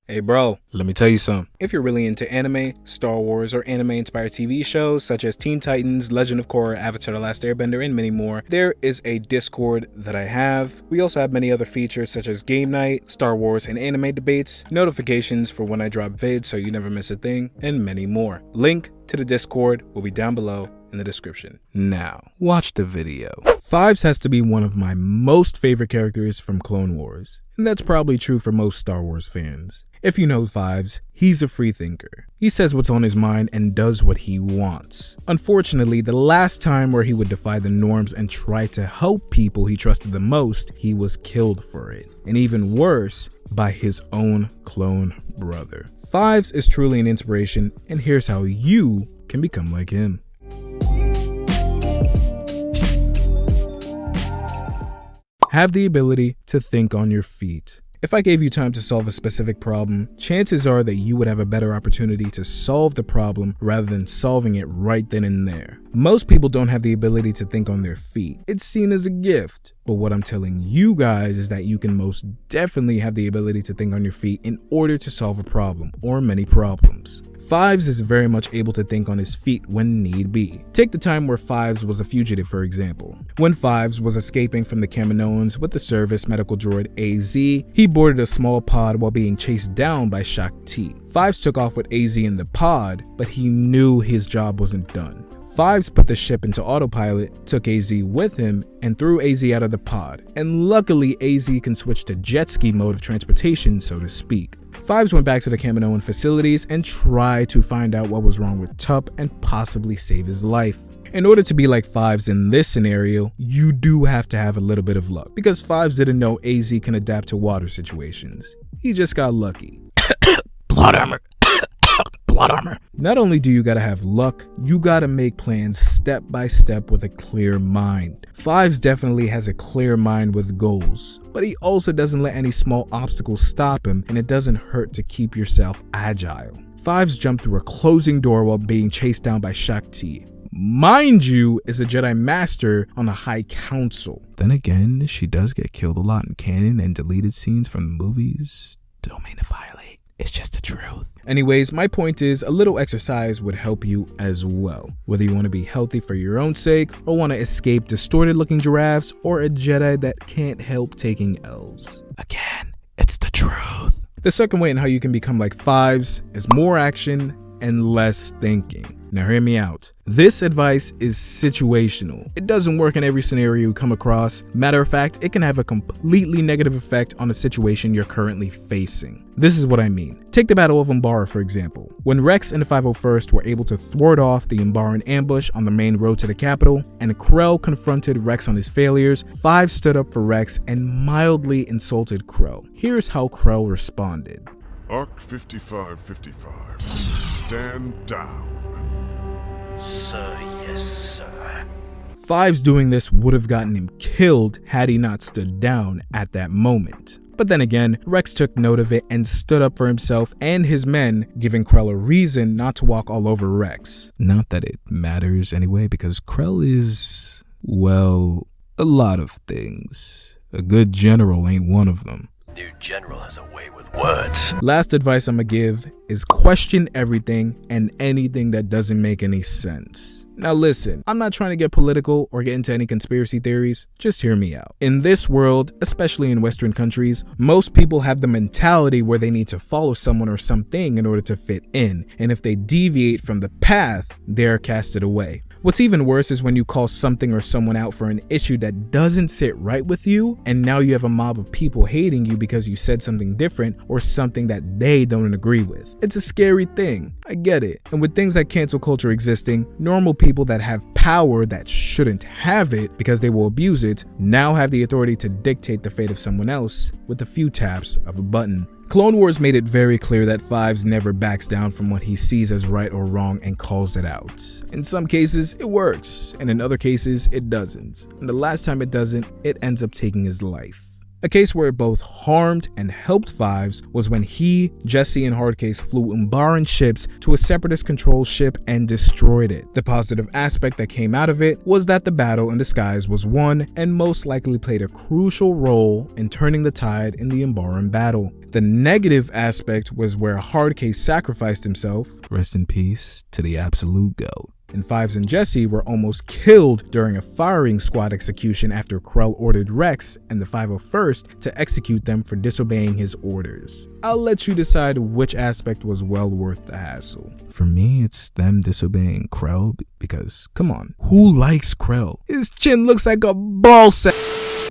Hey bro, let me tell you something. If you're really into anime, Star Wars, or anime-inspired TV shows such as Teen Titans, Legend of Korra, Avatar The Last Airbender, and many more, there is a Discord that I have. We also have many other features such as game night, Star Wars and anime debates, notifications for when I drop vids so you never miss a thing, and many more. Link to the Discord will be down below in the description. Now, watch the video. Fives has to be one of my most favorite characters from Clone Wars, and that's probably true for most Star Wars fans. If you know Fives, he's a free thinker. He says what's on his mind and does what he wants. Unfortunately, the last time where he would defy the norms and try to help people he trusted the most, he was killed for it. And even worse, by his own clone brother. Fives is truly an inspiration, and here's how you can become like him. Have the ability to think on your feet. If I gave you time to solve a specific problem, chances are that you would have a better opportunity to solve the problem rather than solving it right then and there. Most people don't have the ability to think on their feet. It's seen as a gift. But what I'm telling you guys is that you can most definitely have the ability to think on your feet in order to solve a problem or many problems. Fives is very much able to think on his feet when need be. Take the time where Fives was a fugitive, for example. When Fives was escaping from the Kaminoans with the service medical droid AZ, he boarded a small pod while being chased down by Shakti. Fives took off with AZ in the pod, but he knew his job wasn't done. Fives put the ship into autopilot, took AZ with him, and threw AZ out of the pod. And luckily, AZ can switch to jet ski mode of transportation, so to speak. Fives went back to the Kaminoan facilities and tried to find out what was wrong with Tup and possibly save his life. In order to be like Fives in this scenario, you do have to have a little bit of luck, because Fives didn't know AZ can adapt to water situations. He just got lucky. Plot armor. Plot armor. Not only do you gotta have luck, you gotta make plans step by step with a clear mind. Fives definitely has a clear mind with goals, but he also doesn't let any small obstacles stop him, and it doesn't hurt to keep yourself agile. Fives jumped through a closing door while being chased down by Shakti. Mind you, is a Jedi Master on a High Council. Then again, she does get killed a lot in canon and deleted scenes from the movies. Don't mean to violate. It's just the truth. Anyways, my point is a little exercise would help you as well. Whether you want to be healthy for your own sake or want to escape distorted looking giraffes or a Jedi that can't help taking L's. Again, it's the truth. The second way in how you can become like Fives is more action and less thinking. Now hear me out. This advice is situational. It doesn't work in every scenario you come across. Matter of fact, it can have a completely negative effect on the situation you're currently facing. This is what I mean. Take the Battle of Umbara, for example. When Rex and the 501st were able to thwart off the Umbaran ambush on the main road to the capital, and Krell confronted Rex on his failures, Fives stood up for Rex and mildly insulted Krell. Here's how Krell responded. Arc 5555, stand down. Sir, yes, sir. Fives doing this would have gotten him killed had he not stood down at that moment. But then again, Rex took note of it and stood up for himself and his men, giving Krell a reason not to walk all over Rex. Not that it matters anyway, because Krell is, well, a lot of things. A good general ain't one of them. New general has a way with words. Last advice I'ma give is question everything and anything that doesn't make any sense. Now listen, I'm not trying to get political or get into any conspiracy theories, just hear me out. In this world, especially in Western countries, most people have the mentality where they need to follow someone or something in order to fit in, and if they deviate from the path, they're casted away. What's even worse is when you call something or someone out for an issue that doesn't sit right with you, and now you have a mob of people hating you because you said something different or something that they don't agree with. It's a scary thing, I get it. And with things like cancel culture existing, normal people that have power that shouldn't have it because they will abuse it, now have the authority to dictate the fate of someone else with a few taps of a button. Clone Wars made it very clear that Fives never backs down from what he sees as right or wrong and calls it out. In some cases, it works, and in other cases, it doesn't. And the last time it doesn't, it ends up taking his life. A case where it both harmed and helped Fives was when he, Jesse, and Hardcase flew Umbaran ships to a Separatist-controlled ship and destroyed it. The positive aspect that came out of it was that the battle in the skies was won and most likely played a crucial role in turning the tide in the Umbaran battle. The negative aspect was where Hardcase sacrificed himself, rest in peace, to the absolute GOAT. And Fives and Jesse were almost killed during a firing squad execution after Krell ordered Rex and the 501st to execute them for disobeying his orders. I'll let you decide which aspect was well worth the hassle. For me, it's them disobeying Krell because, come on, who likes Krell? His chin looks like a ball sack.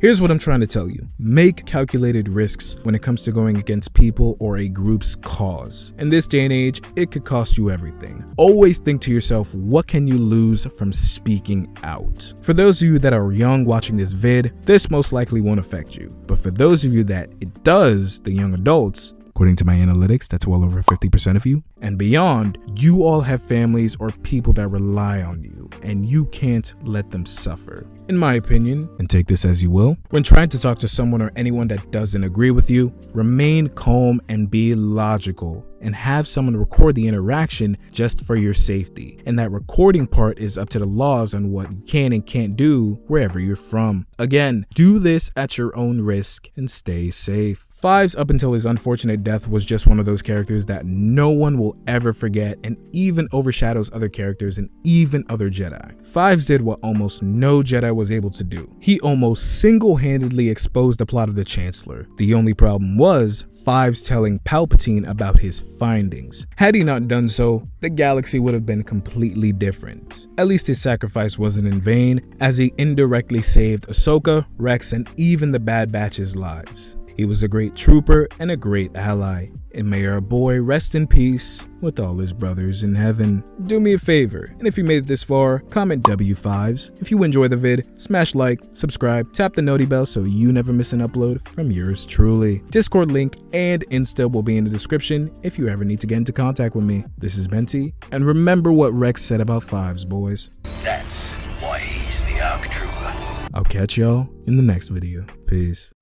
Here's what I'm trying to tell you. Make calculated risks when it comes to going against people or a group's cause. In this day and age, it could cost you everything. Always think to yourself, what can you lose from speaking out? For those of you that are young watching this vid, this most likely won't affect you. But for those of you that it does, the young adults, according to my analytics, that's well over 50% of you and beyond, you all have families or people that rely on you, and you can't let them suffer. In my opinion, and take this as you will, when trying to talk to someone or anyone that doesn't agree with you, remain calm and be logical, and have someone record the interaction just for your safety. And that recording part is up to the laws on what you can and can't do wherever you're from. Again, do this at your own risk and stay safe. Fives, up until his unfortunate death, was just one of those characters that no one will ever forget and even overshadows other characters and even other Jedi. Fives did what almost no Jedi was able to do. He almost single-handedly exposed the plot of the Chancellor. The only problem was Fives telling Palpatine about his findings. Had he not done so, the galaxy would have been completely different. At least his sacrifice wasn't in vain, as he indirectly saved Ahsoka, Rex, and even the Bad Batch's lives. He was a great trooper and a great ally, and may our boy rest in peace with all his brothers in heaven. Do me a favor, and if you made it this far, comment W5s. If you enjoy the vid, smash like, subscribe, tap the noti bell so you never miss an upload from yours truly. Discord link and Insta will be in the description if you ever need to get into contact with me. This is Benti, and remember what Rex said about Fives, boys. That's why he's the ARC trooper. I'll catch y'all in the next video. Peace.